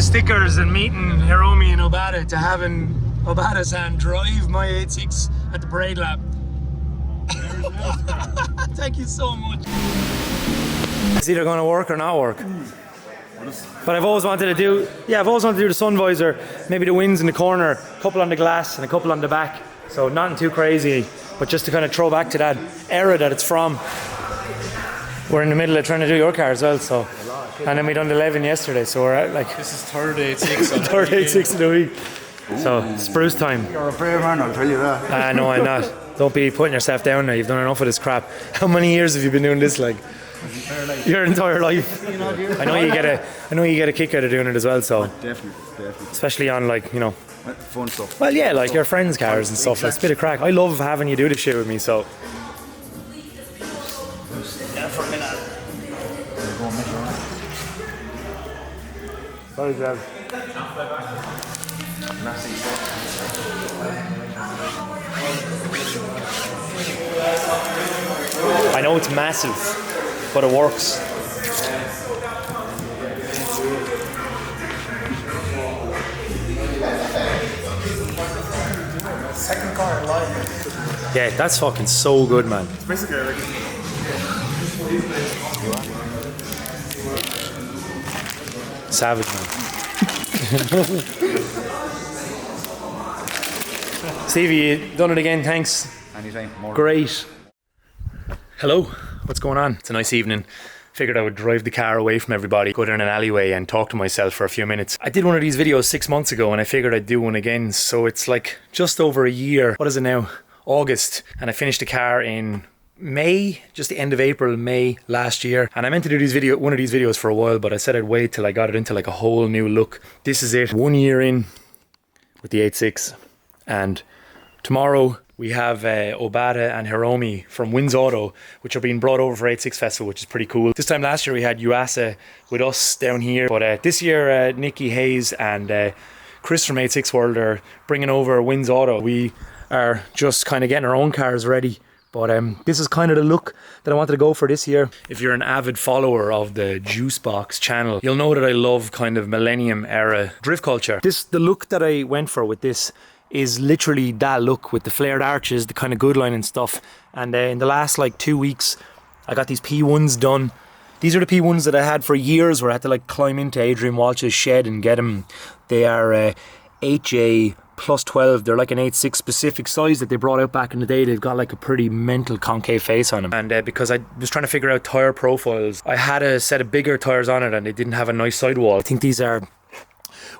stickers and meeting Hiromi and Obata to having Obata-san drive my 86 at the parade lap. Thank you so much. It's either going to work or not work. But I've always wanted to do, the sun visor, maybe the wings in the corner, a couple on the glass and a couple on the back. So nothing too crazy, but just to kind of throw back to that era that it's from. We're in the middle of trying to do your car as well, so. And then we done the 11 yesterday, so we're at like... This is third 86. Third 86 of the week. So, spruce time. You're a brave man, I'll tell you that. No, I'm not. Don't be putting yourself down now, you've done enough of this crap. How many years have you been doing this, like? Your entire life. I know you get a kick out of doing it as well, so. Definitely. Especially on, like, you know. Fun stuff. Well, yeah, like your friends' cars and stuff. It's a bit of crack. I love having you do this shit with me, so. Sorry, Jav. I know it's massive, but it works. Second car alive. Yeah, that's fucking so good, man. It's basically like Savage, man. Stevie, you done it again, thanks. Anytime. More. Great. Hello, what's going on? It's a nice evening. Figured I would drive the car away from everybody, go down an alleyway and talk to myself for a few minutes. I did one of these videos 6 months ago and I figured I'd do one again. So it's like just over a year. What is it now? August. And I finished the car in May, just the end of April, May last year. And I meant to do one of these videos for a while, but I said I'd wait till I got it into like a whole new look. This is it, 1 year in with the 86. And tomorrow we have Obata and Hiromi from Wins Auto, which are being brought over for 86 Festival, which is pretty cool. This time last year we had Yuasa with us down here, but this year Nikki Hayes and Chris from 86 World are bringing over Wins Auto. We are just kind of getting our own cars ready, but this is kind of the look that I wanted to go for this year. If you're an avid follower of the Juicebox channel, you'll know that I love kind of millennium era drift culture. The look that I went for with this is literally that look with the flared arches, the kind of good line and stuff. And in the last like 2 weeks, I got these P1s done. These are the P1s that I had for years where I had to like climb into Adrian Walsh's shed and get them. They are HJ plus 12. They're like an 86 specific size that they brought out back in the day. They've got like a pretty mental concave face on them. And because I was trying to figure out tyre profiles, I had a set of bigger tyres on it and they didn't have a nice sidewall. I think these are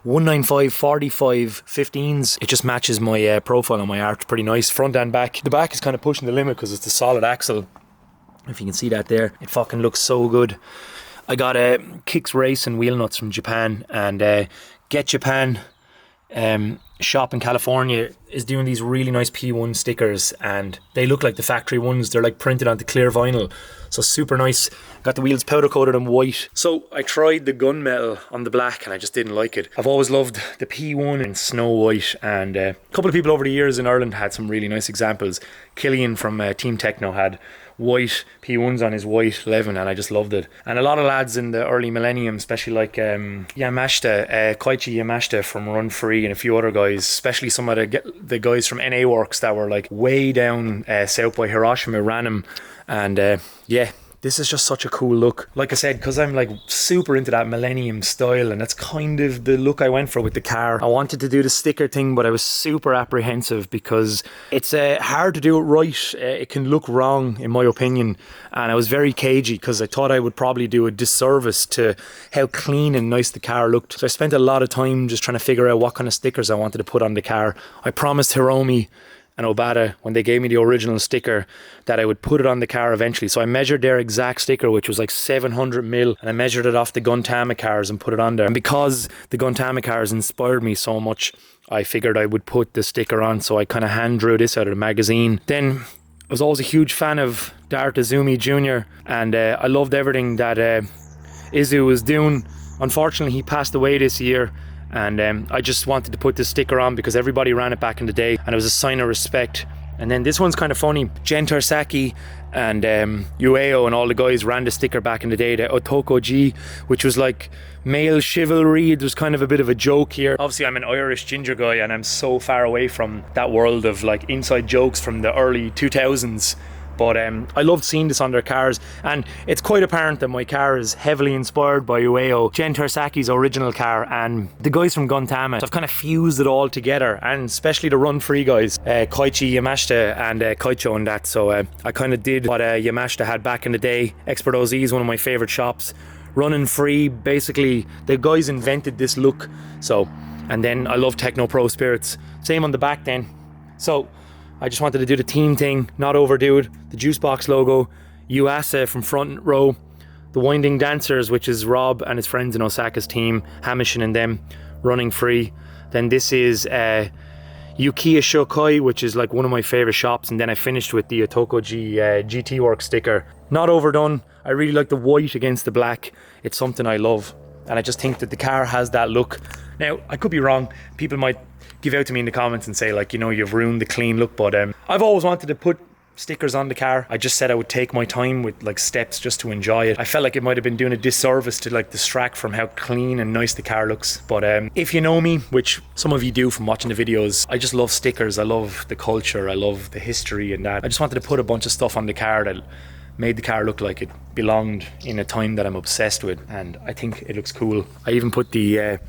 195 45 15s. It just matches my profile on my arch pretty nice, front and back. The back is kind of pushing the limit because it's a solid axle, if you can see that there. It fucking looks so good. I got Kicks Racing wheel nuts from Japan, and Get Japan shop in California is doing these really nice P1 stickers, and they look like the factory ones. They're like printed onto clear vinyl, so super nice. Got the wheels powder coated in white. So I tried the gunmetal on the black and I just didn't like it. I've always loved the P1 in snow white, and a couple of people over the years in Ireland had some really nice examples. Killian from Team Techno had white P1s on his white 11 and I just loved it. And a lot of lads in the early millennium, especially like Yamashita, Koichi Yamashita from Run Free and a few other guys, especially some of the guys from NA Works that were like way down south by Hiroshima ran them. And yeah, this is just such a cool look. Like I said, because I'm like super into that millennium style, and that's kind of the look I went for with the car. I wanted to do the sticker thing, but I was super apprehensive because it's hard to do it right. It can look wrong in my opinion, and I was very cagey because I thought I would probably do a disservice to how clean and nice the car looked. So I spent a lot of time just trying to figure out what kind of stickers I wanted to put on the car. I promised Hiromi and Obata, when they gave me the original sticker, that I would put it on the car eventually. So I measured their exact sticker, which was like 700mm, and I measured it off the Guntama cars and put it on there. And because the Guntama cars inspired me so much, I figured I would put the sticker on. So I kind of hand drew this out of the magazine. Then I was always a huge fan of Dart Izumi Jr. and I loved everything that Izu was doing. Unfortunately, he passed away this year. And I just wanted to put this sticker on because everybody ran it back in the day, and it was a sign of respect And then this one's kind of funny. Jen Tersaki and Ueo and all the guys ran the sticker back in the day, the Otoko G, which was like male chivalry. There's kind of a bit of a joke here. Obviously I'm an Irish ginger guy and I'm so far away from that world of like inside jokes from the early 2000s. But I loved seeing this on their cars, and it's quite apparent that my car is heavily inspired by Ueo, Jen Tersaki's original car, and the guys from Guntama. So I've kind of fused it all together, and especially the Run Free guys, Koichi Yamashita and Koicho and that. So I kind of did what Yamashita had back in the day. Expert OZ is one of my favourite shops. Running Free, basically the guys invented this look. So, and then I love Techno Pro Spirits. Same on the back then. So I just wanted to do the team thing, not overdo it. The Juicebox logo, Yuasa from Front Row, the Winding Dancers, which is Rob and his friends in Osaka's team, Hamishin and them, Running Free. Then this is Yukiya Shokoi, which is like one of my favourite shops. And then I finished with the Otoko G GT Works sticker. Not overdone. I really like the white against the black. It's something I love. And I just think that the car has that look. Now, I could be wrong. People might give out to me in the comments and say like, you know, you've ruined the clean look, but I've always wanted to put stickers on the car. I just said I would take my time with like steps just to enjoy it. I felt like it might have been doing a disservice to like distract from how clean and nice the car looks. But if you know me, which some of you do from watching the videos, I just love stickers. I love the culture. I love the history and that. I just wanted to put a bunch of stuff on the car that made the car look like it belonged in a time that I'm obsessed with, and I think it looks cool. I even put the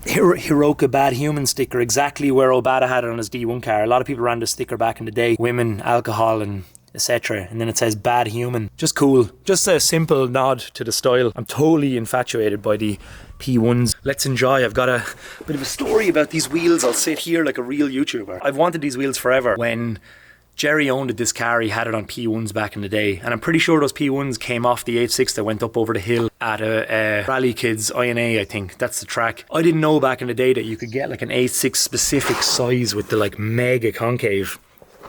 Hiroka Bad Human sticker exactly where Obata had it on his D1 car. A lot of people ran the sticker back in the day, women, alcohol and etc. And then it says Bad Human. Just cool. Just a simple nod to the style. I'm totally infatuated by the P1s. Let's enjoy. I've got a bit of a story about these wheels. I'll sit here like a real YouTuber. I've wanted these wheels forever. When Jerry owned this car, he had it on P1s back in the day, and I'm pretty sure those P1s came off the 86 that went up over the hill at a Rally Kids INA, I think that's the track. I didn't know back in the day that you could get like an 86 specific size with the like mega concave.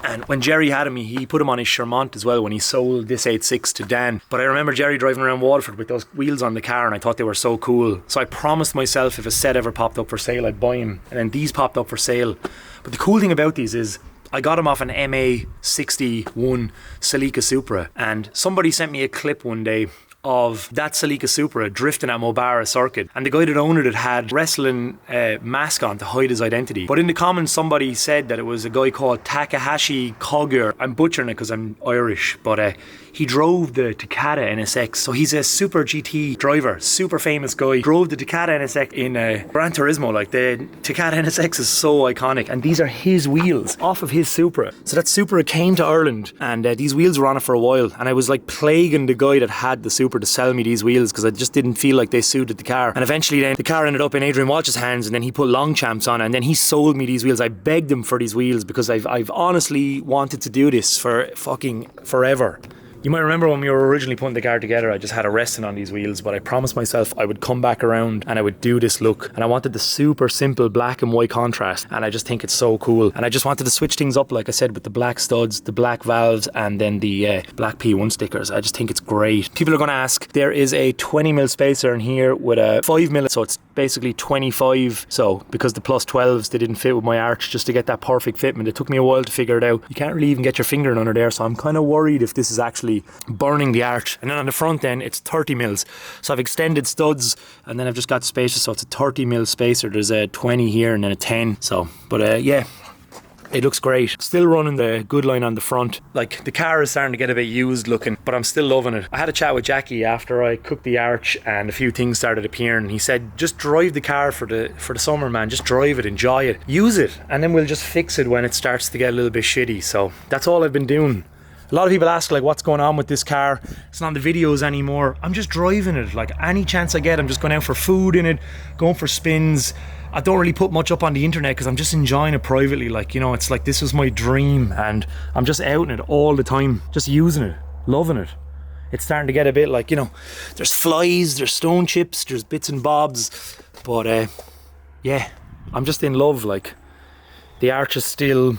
And when Jerry had him, he put him on his Charmant as well when he sold this 86 to Dan. But I remember Jerry driving around Waterford with those wheels on the car, and I thought they were so cool. So I promised myself if a set ever popped up for sale, I'd buy him. And then these popped up for sale. But the cool thing about these is I got him off an MA61 Celica Supra, and somebody sent me a clip one day of that Celica Supra drifting at Mobara Circuit, and the guy that owned it had wrestling mask on to hide his identity. But in the comments somebody said that it was a guy called Takahashi Kogur. I'm butchering it because I'm Irish, but he drove the Takata NSX. So he's a super GT driver, super famous guy. Drove the Takata NSX in Gran Turismo. Like the Takata NSX is so iconic, and these are his wheels off of his Supra. So that Supra came to Ireland, and these wheels were on it for a while, and I was like plaguing the guy that had the Supra to sell me these wheels because I just didn't feel like they suited the car. And eventually then the car ended up in Adrian Walsh's hands, and then he put Longchamps on it, and then he sold me these wheels. I begged him for these wheels because I've honestly wanted to do this for fucking forever. You might remember when we were originally putting the car together, I just had a resting on these wheels, but I promised myself I would come back around and I would do this look. And I wanted the super simple black and white contrast, and I just think it's so cool. And I just wanted to switch things up, like I said, with the black studs, the black valves, and then the black P1 stickers. I just think it's great. People are going to ask, there is a 20mm spacer in here with a 5mm, so it's basically 25. So because the plus 12s, they didn't fit with my arch, just to get that perfect fitment. It took me a while to figure it out. You can't really even get your finger in under there, so I'm kind of worried if this is actually burning the arch. And then on the front end, it's 30mm. So I've extended studs, and then I've just got spacers, so it's a 30mm spacer. There's a 20 here and then a 10. So, but yeah, it looks great. Still running the good line on the front. Like, the car is starting to get a bit used looking, but I'm still loving it. I had a chat with Jackie after I cooked the arch and a few things started appearing. He said, just drive the car for the summer, man. Just drive it, enjoy it, use it, and then we'll just fix it when it starts to get a little bit shitty. So that's all I've been doing. A lot of people ask like, what's going on with this car? It's not in the videos anymore. I'm just driving it. Like, any chance I get, I'm just going out for food in it, going for spins. I don't really put much up on the internet because I'm just enjoying it privately. Like, you know, it's like this was my dream, and I'm just out in it all the time, just using it, loving it. It's starting to get a bit like, you know, there's flies, there's stone chips, there's bits and bobs, but yeah, I'm just in love. Like, the arch is still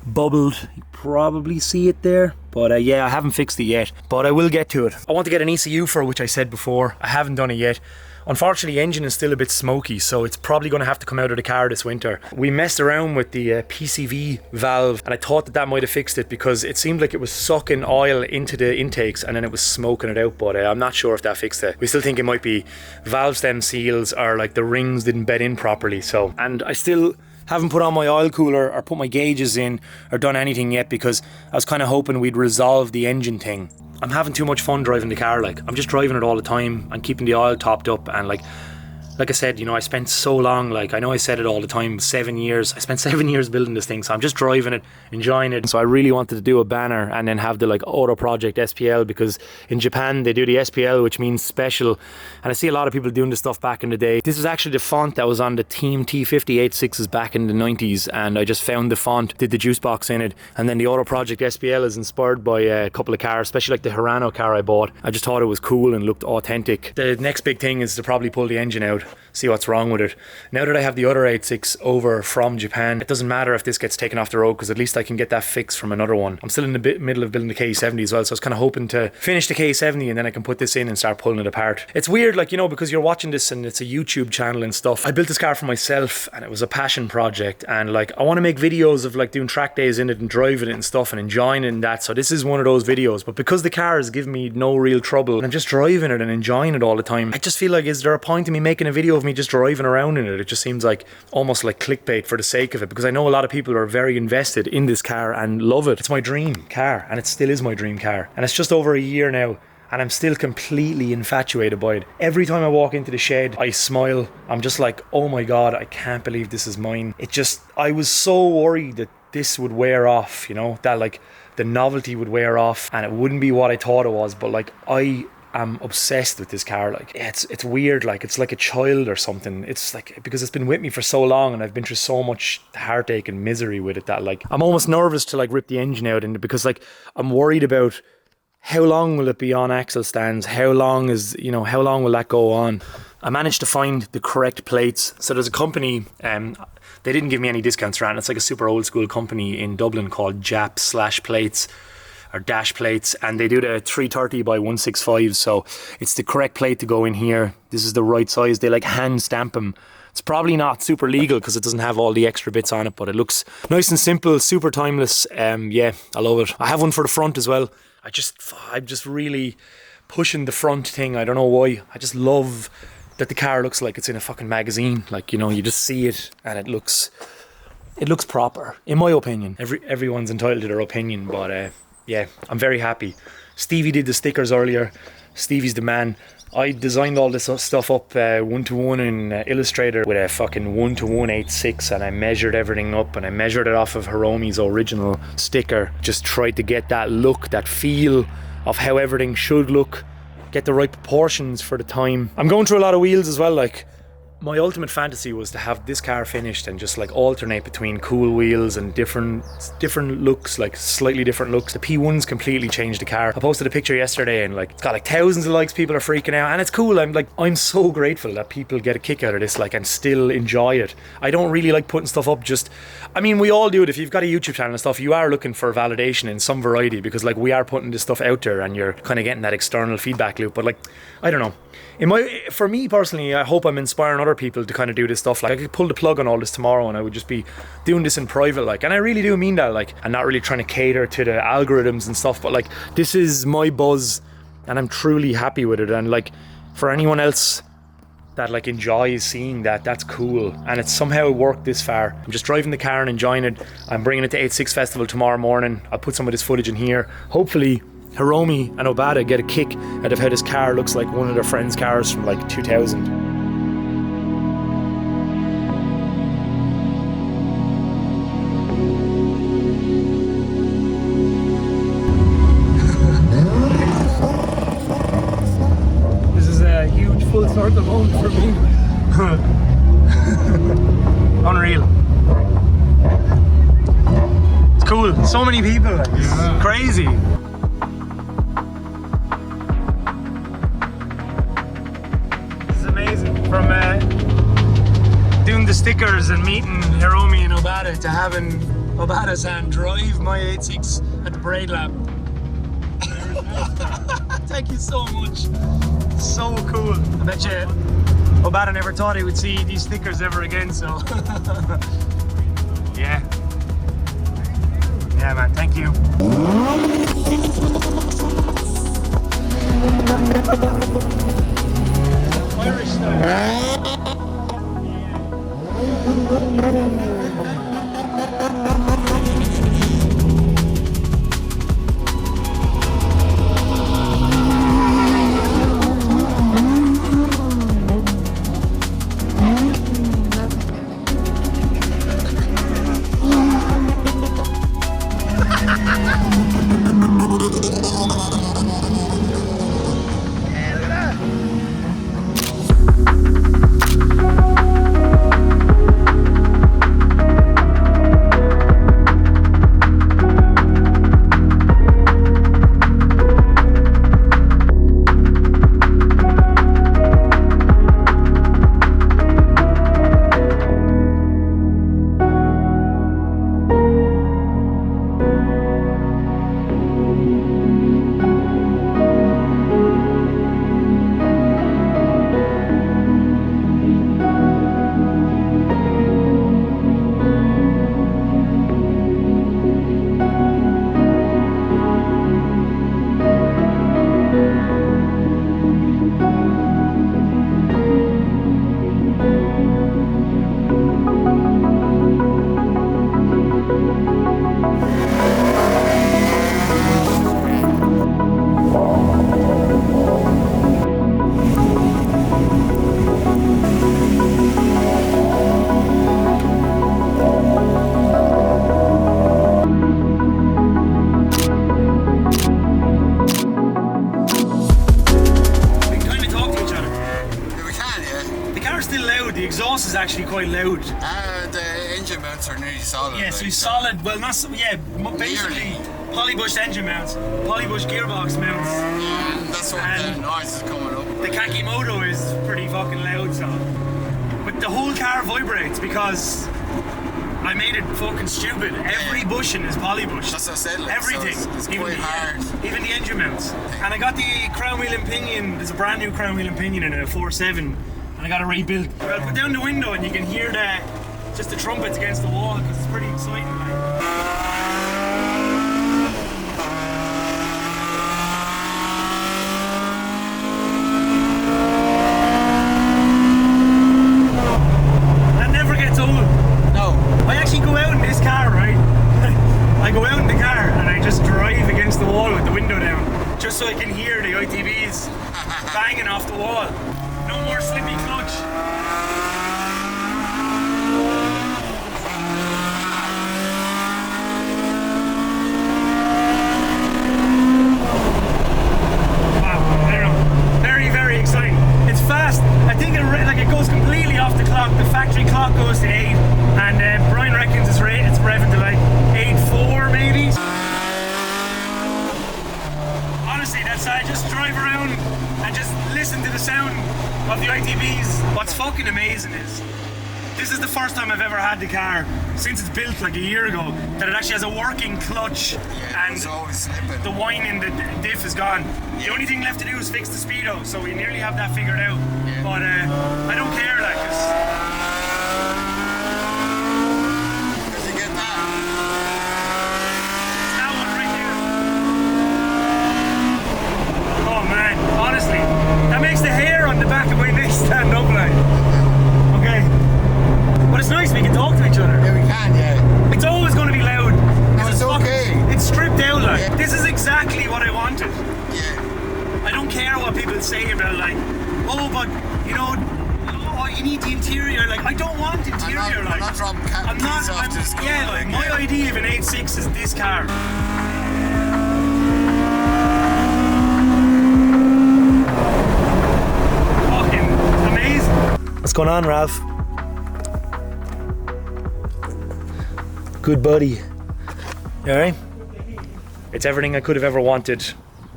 bubbled, you probably see it there, but yeah, I haven't fixed it yet, but I will get to it. I want to get an ECU for it, which I said before. I haven't done it yet. Unfortunately, the engine is still a bit smoky, so it's probably going to have to come out of the car this winter. We messed around with the PCV valve, and I thought that might have fixed it because it seemed like it was sucking oil into the intakes and then it was smoking it out, but I'm not sure if that fixed it. We still think it might be valve stem seals or like the rings didn't bed in properly. So, and I still haven't put on my oil cooler or put my gauges in or done anything yet because I was kind of hoping we'd resolve the engine thing. I'm having too much fun driving the car. Like, I'm just driving it all the time and keeping the oil topped up, and like I said, you know, I spent so long, like I know I said it all the time, 7 years. I spent 7 years building this thing, so I'm just driving it, enjoying it. So I really wanted to do a banner and then have the like Auto Project SPL, because in Japan they do the SPL, which means special, and I see a lot of people doing this stuff back in the day. This is actually the font that was on the Team T50 86s back in the 90s, and I just found the font, did the juice box in it, and then the Auto Project SPL is inspired by a couple of cars, especially like the Hirano car I bought. I just thought it was cool and looked authentic. The next big thing is to probably pull the engine out, see what's wrong with it. Now that I have the other 86 over from Japan, it doesn't matter if this gets taken off the road because at least I can get that fixed from another one. I'm still in the middle of building the K70 as well, so I was kind of hoping to finish the K70 and then I can put this in and start pulling it apart. It's weird, like, you know, because you're watching this and it's a YouTube channel and stuff. I built this car for myself and it was a passion project, and like I want to make videos of like doing track days in it and driving it and stuff and enjoying it and that. So this is one of those videos, but because the car has given me no real trouble and I'm just driving it and enjoying it all the time, I just feel like, is there a point in me making a video of me just driving around in it? It just seems like almost like clickbait for the sake of it, because I know a lot of people are very invested in this car and love it. It's my dream car, and it still is my dream car, and it's just over a year now and I'm still completely infatuated by it. Every time I walk into the shed I smile. I'm just like, oh my god, I can't believe this is mine. I was so worried that this would wear off, you know, that like the novelty would wear off and it wouldn't be what I thought it was, but like I'm obsessed with this car. Like, it's weird, like it's like a child or something. It's like, because it's been with me for so long and I've been through so much heartache and misery with it, that like I'm almost nervous to like rip the engine out, and because like I'm worried about how long will it be on axle stands, how long will that go on. I managed to find the correct plates. So there's a company, they didn't give me any discounts around. It's like a super old school company in Dublin called Jap/Plates or Dash Plates, and they do the 330 by 165, so it's the correct plate to go in here. This is the right size. They like hand stamp them. It's probably not super legal because it doesn't have all the extra bits on it, but it looks nice and simple, super timeless. Yeah, I love it. I have one for the front as well. I'm just really pushing the front thing. I don't know why. I just love that the car looks like it's in a fucking magazine. Like, you know, you just see it and it looks proper, in my opinion. Everyone's entitled to their opinion, but yeah, I'm very happy. Stevie did the stickers earlier. Stevie's the man. I designed all this stuff up one-to-one in Illustrator with a fucking 1:186, and I measured everything up and I measured it off of Hiromi's original sticker. Just tried to get that look, that feel of how everything should look, get the right proportions for the time. I'm going through a lot of wheels as well. Like, my ultimate fantasy was to have this car finished and just like alternate between cool wheels and different looks, like slightly different looks. The P1's completely changed the car. I posted a picture yesterday and like it's got like thousands of likes, people are freaking out, and it's cool. I'm so grateful that people get a kick out of this, like, and still enjoy it. I don't really like putting stuff up we all do it. If you've got a YouTube channel and stuff, you are looking for validation in some variety, because like we are putting this stuff out there and you're kind of getting that external feedback loop. But like, I don't know. For me personally, I hope I'm inspiring other people to kind of do this stuff. Like, I could pull the plug on all this tomorrow and I would just be doing this in private, like, and I really do mean that, like, and not really trying to cater to the algorithms and stuff, but like, this is my buzz and I'm truly happy with it. And like, for anyone else that like enjoys seeing that, that's cool, and it's somehow worked this far. I'm just driving the car and enjoying it. I'm bringing it to 86 Festival tomorrow morning. I'll put some of this footage in here. Hopefully Hiromi and Obata get a kick out of how this car looks like one of their friends' cars from like 2000. This is a huge full circle moment for me. Unreal. It's cool. So many people. It's crazy. From doing the stickers and meeting Hiromi and Obata to having Obata-san drive my 86 at the parade lap. Thank you so much. So cool. I bet you Obama never thought he would see these stickers ever again, so. Yeah. Yeah, man, thank you. Irish style. The exhaust is actually quite loud. The engine mounts are nearly solid. Yeah, so he's solid. Well, not so. Yeah, basically polybushed engine mounts, polybushed gearbox mounts. Yeah, and that's what the noise is coming up. The Kaki Moto is pretty fucking loud, so. But the whole car vibrates because I made it fucking stupid. Every bushing is polybushed. That's what I said. Like, everything. So it's quite hard. Even the engine mounts. And I got the crown wheel and pinion. There's a brand new crown wheel and pinion in a 4.7. And I got to rebuild. I'll put down the window and you can hear just the trumpets against the wall because it's pretty exciting. That never gets old. No. I actually go out in this car, right? I go out in the car and I just drive against the wall with the window down just so I can hear the ITBs banging off the wall. No more slippy clutch. Wow, I don't know. Very, very exciting. It's fast. I think it goes completely off the clock. The factory clock goes to 8, and Brian reckons it's revving to like 8.4 maybe. Honestly, I just drive around and just listen to the sound of the ITBs. What's fucking amazing is this is the first time I've ever had the car since it's built like a year ago that it actually has a working clutch. Yeah, and it's always slipping. the whine in the diff is gone. The only thing left to do is fix the speedo, so we nearly have that figured out. Yeah. But I don't care, like, Did you get that? it's that one right there. Oh man, honestly, that makes the hair on the back of my neck stand up, like. Okay, but it's nice we can talk to each other. Yeah, we can, yeah. It's always going to be loud. No, it's okay. It's stripped out, like. Yeah. This is exactly what I wanted. Yeah. I don't care what people say about, like, oh, but you know, oh, you need the interior. Like, I don't want interior. I'm not dropping I'm not. keys off this car. Yeah, like my idea of an 8.6 is this car. Fucking amazing. What's going on, Rav? Good buddy. You alright? It's everything I could have ever wanted.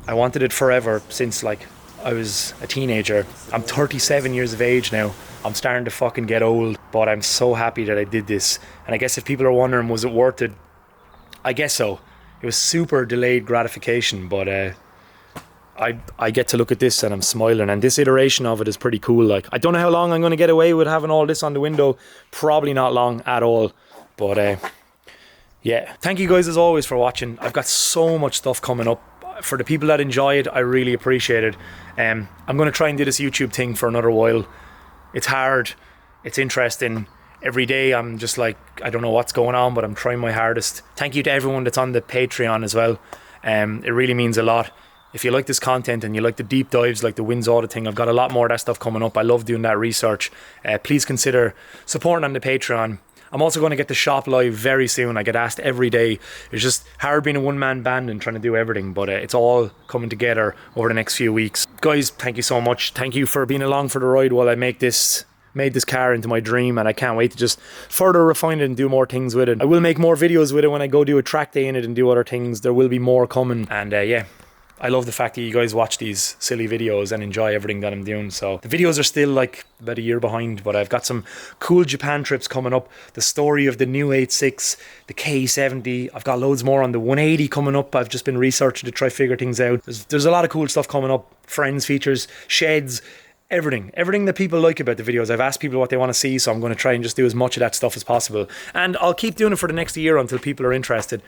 I wanted it forever since like I was a teenager. I'm 37 years of age now. I'm starting to fucking get old, but I'm so happy that I did this. And I guess if people are wondering, was it worth it? I guess so. It was super delayed gratification, but I get to look at this and I'm smiling, and this iteration of it is pretty cool. Like, I don't know how long I'm going to get away with having all this on the window. Probably not long at all, but yeah, thank you guys as always for watching. I've got so much stuff coming up. For the people that enjoy it, I really appreciate it. I'm going to try and do this YouTube thing for another while. It's hard, it's interesting. Every day I'm just like, I don't know what's going on, but I'm trying my hardest. Thank you to everyone that's on the Patreon as well. It really means a lot. If you like this content and you like the deep dives, like the Wins Audit thing, I've got a lot more of that stuff coming up. I love doing that research. Please consider supporting on the Patreon. I'm also going to get the shop live very soon. I get asked every day. It's just hard being a one-man band and trying to do everything, but it's all coming together over the next few weeks. Guys, thank you so much. Thank you for being along for the ride while I made this car into my dream, and I can't wait to just further refine it and do more things with it. I will make more videos with it when I go do a track day in it and do other things. There will be more coming, and yeah, I love the fact that you guys watch these silly videos and enjoy everything that I'm doing. So the videos are still like about a year behind, but I've got some cool Japan trips coming up. The story of the new 86, the K70. I've got loads more on the 180 coming up. I've just been researching to try figure things out. There's a lot of cool stuff coming up. Friends features, sheds, everything that people like about the videos. I've asked people what they want to see, so I'm going to try and just do as much of that stuff as possible. And I'll keep doing it for the next year until people are interested.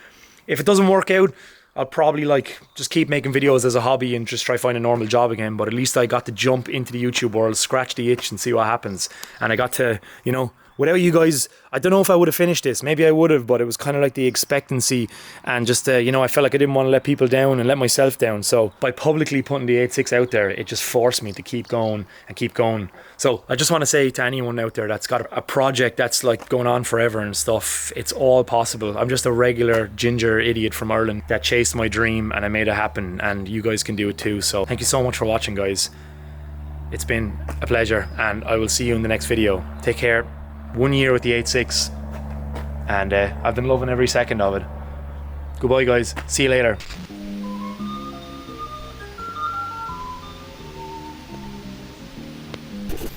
If it doesn't work out, I'll probably like just keep making videos as a hobby and just try find a normal job again. But at least I got to jump into the YouTube world, scratch the itch and see what happens. And I got to, you know, without you guys, I don't know if I would have finished this. Maybe I would have, but it was kind of like the expectancy and just, you know, I felt like I didn't want to let people down and let myself down. So by publicly putting the 86 out there, it just forced me to keep going and keep going. So I just want to say to anyone out there that's got a project that's like going on forever and stuff, it's all possible. I'm just a regular ginger idiot from Ireland that chased my dream and I made it happen, and you guys can do it too. So thank you so much for watching, guys. It's been a pleasure, and I will see you in the next video. Take care. 1 year with the 86, and I've been loving every second of it. Goodbye, guys. See you later.